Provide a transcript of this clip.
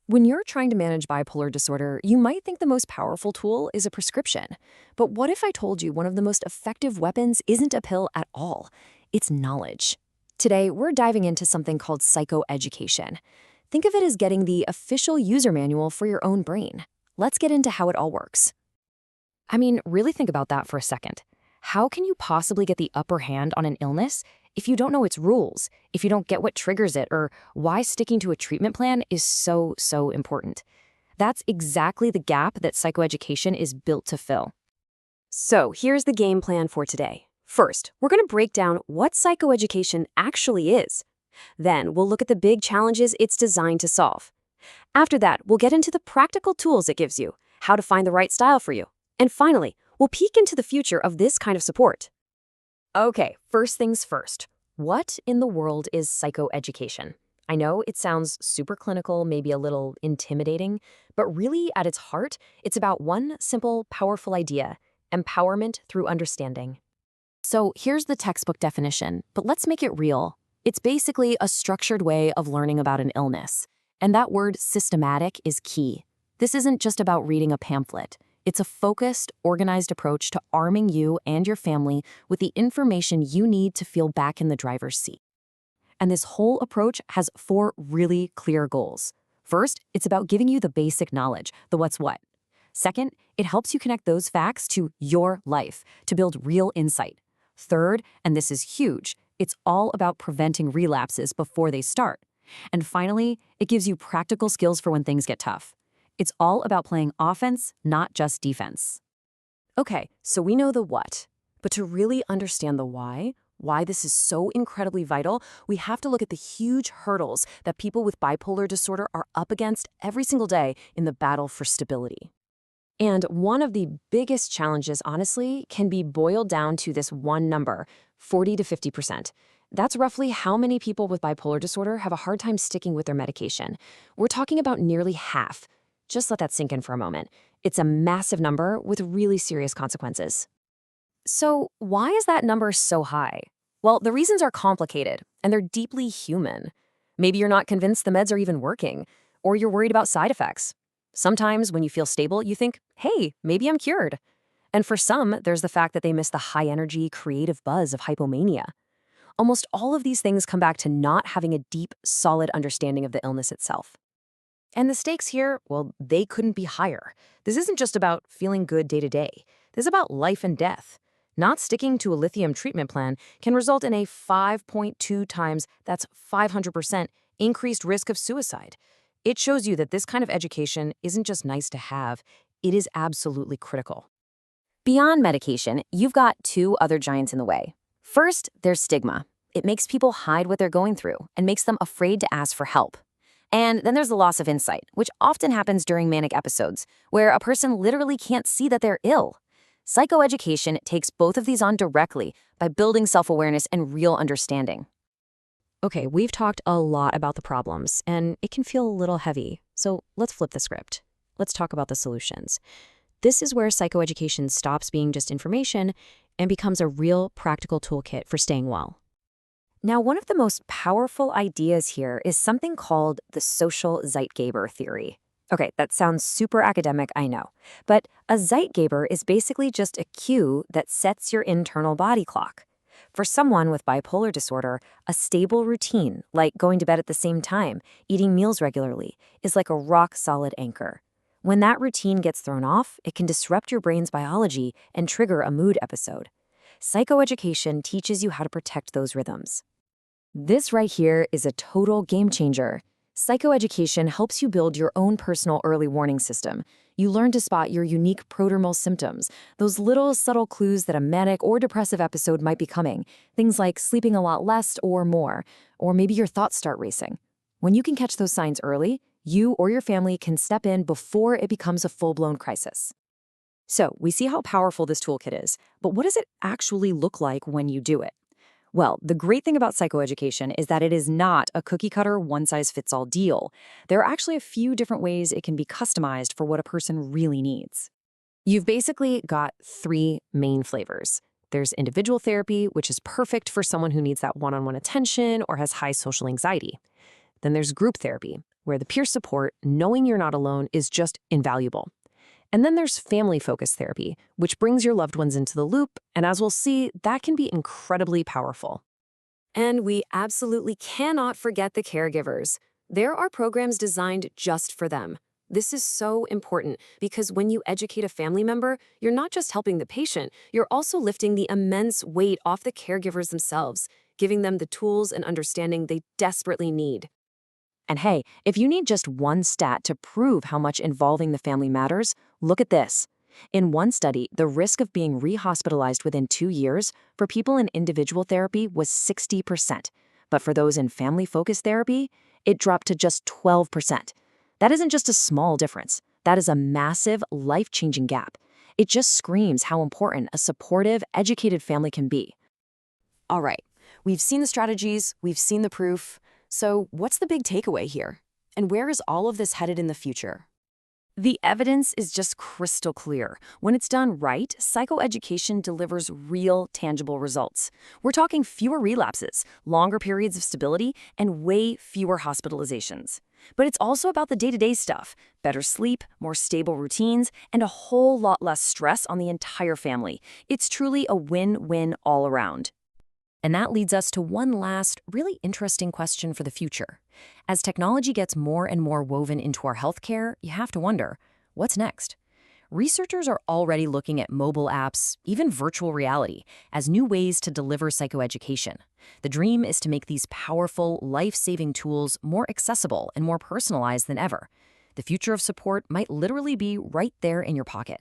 When you're trying to manage bipolar disorder, you might think the most powerful tool is a prescription. But what if I told you one of the most effective weapons isn't a pill at all? It's knowledge. Today, we're diving into something called psychoeducation. Think of it as getting the official user manual for your own brain. Let's get into how it all works. I mean, really think about that for a second. How can you possibly get the upper hand on an illness if you don't know its rules, if you don't get what triggers it, or why sticking to a treatment plan is so important? That's exactly the gap that psychoeducation is built to fill. So here's the game plan for today. First, we're going to break down what psychoeducation actually is. Then we'll look at the big challenges it's designed to solve. After that, we'll get into the practical tools it gives you, how to find the right style for you. And finally, we'll peek into the future of this kind of support. Okay, first things first. What in the world is psychoeducation? I know it sounds super clinical, maybe a little intimidating, but really at its heart, it's about one simple, powerful idea: empowerment through understanding. So here's the textbook definition, but let's make it real. It's basically a structured way of learning about an illness. And that word systematic is key. This isn't just about reading a pamphlet. It's a focused, organized approach to arming you and your family with the information you need to feel back in the driver's seat. And this whole approach has 4 really clear goals. First, it's about giving you the basic knowledge, the what's what. Second, it helps you connect those facts to your life to build real insight. Third, and this is huge, it's all about preventing relapses before they start. And finally, it gives you practical skills for when things get tough. It's all about playing offense, not just defense. Okay, so we know the what. But to really understand the why this is so incredibly vital, we have to look at the huge hurdles that people with bipolar disorder are up against every single day in the battle for stability. And one of the biggest challenges, honestly, can be boiled down to this one number: 40 to 50%. That's roughly how many people with bipolar disorder have a hard time sticking with their medication. We're talking about nearly half. Just let that sink in for a moment. It's a massive number with really serious consequences. So why is that number so high? Well, the reasons are complicated, and they're deeply human. Maybe you're not convinced the meds are even working, or you're worried about side effects. Sometimes when you feel stable, you think, hey, maybe I'm cured. And for some, there's the fact that they miss the high-energy, creative buzz of hypomania. Almost all of these things come back to not having a deep, solid understanding of the illness itself. And the stakes here, well, they couldn't be higher. This isn't just about feeling good day to day. This is about life and death. Not sticking to a lithium treatment plan can result in a 5.2 times, that's 500%, increased risk of suicide. It shows you that this kind of education isn't just nice to have, it is absolutely critical. Beyond medication, you've got 2 other giants in the way. First, there's stigma. It makes people hide what they're going through and makes them afraid to ask for help. And then there's the loss of insight, which often happens during manic episodes, where a person literally can't see that they're ill. Psychoeducation takes both of these on directly by building self-awareness and real understanding. Okay, we've talked a lot about the problems, and it can feel a little heavy, so let's flip the script. Let's talk about the solutions. This is where psychoeducation stops being just information and becomes a real practical toolkit for staying well. Now, one of the most powerful ideas here is something called the social Zeitgeber theory. Okay, that sounds super academic, I know. But a Zeitgeber is basically just a cue that sets your internal body clock. For someone with bipolar disorder, a stable routine, like going to bed at the same time, eating meals regularly, is like a rock-solid anchor. When that routine gets thrown off, it can disrupt your brain's biology and trigger a mood episode. Psychoeducation teaches you how to protect those rhythms. This right here is a total game changer. Psychoeducation helps you build your own personal early warning system. You learn to spot your unique prodromal symptoms, those little subtle clues that a manic or depressive episode might be coming. Things like sleeping a lot less or more, or maybe your thoughts start racing. When you can catch those signs early, you or your family can step in before it becomes a full-blown crisis. So we see how powerful this toolkit is, but what does it actually look like when you do it? Well, the great thing about psychoeducation is that it is not a cookie-cutter, one-size-fits-all deal. There are actually a few different ways it can be customized for what a person really needs. You've basically got 3 main flavors. There's individual therapy, which is perfect for someone who needs that one-on-one attention or has high social anxiety. Then there's group therapy. where the peer support, knowing you're not alone, is just invaluable. And then there's family-focused therapy, which brings your loved ones into the loop, and as we'll see, that can be incredibly powerful. And we absolutely cannot forget the caregivers. There are programs designed just for them. This is so important because when you educate a family member, you're not just helping the patient, you're also lifting the immense weight off the caregivers themselves, giving them the tools and understanding they desperately need. And hey, if you need just one stat to prove how much involving the family matters, look at this. In one study, the risk of being rehospitalized within 2 years for people in individual therapy was 60%. But for those in family-focused therapy, it dropped to just 12%. That isn't just a small difference. That is a massive, life-changing gap. It just screams how important a supportive, educated family can be. All right, we've seen the strategies, we've seen the proof. So what's the big takeaway here? And where is all of this headed in the future? The evidence is just crystal clear. When it's done right, psychoeducation delivers real, tangible results. We're talking fewer relapses, longer periods of stability, and way fewer hospitalizations. But it's also about the day-to-day stuff: better sleep, more stable routines, and a whole lot less stress on the entire family. It's truly a win-win all around. And that leads us to one last, really interesting question for the future. As technology gets more and more woven into our healthcare, you have to wonder, what's next? Researchers are already looking at mobile apps, even virtual reality, as new ways to deliver psychoeducation. The dream is to make these powerful, life-saving tools more accessible and more personalized than ever. The future of support might literally be right there in your pocket.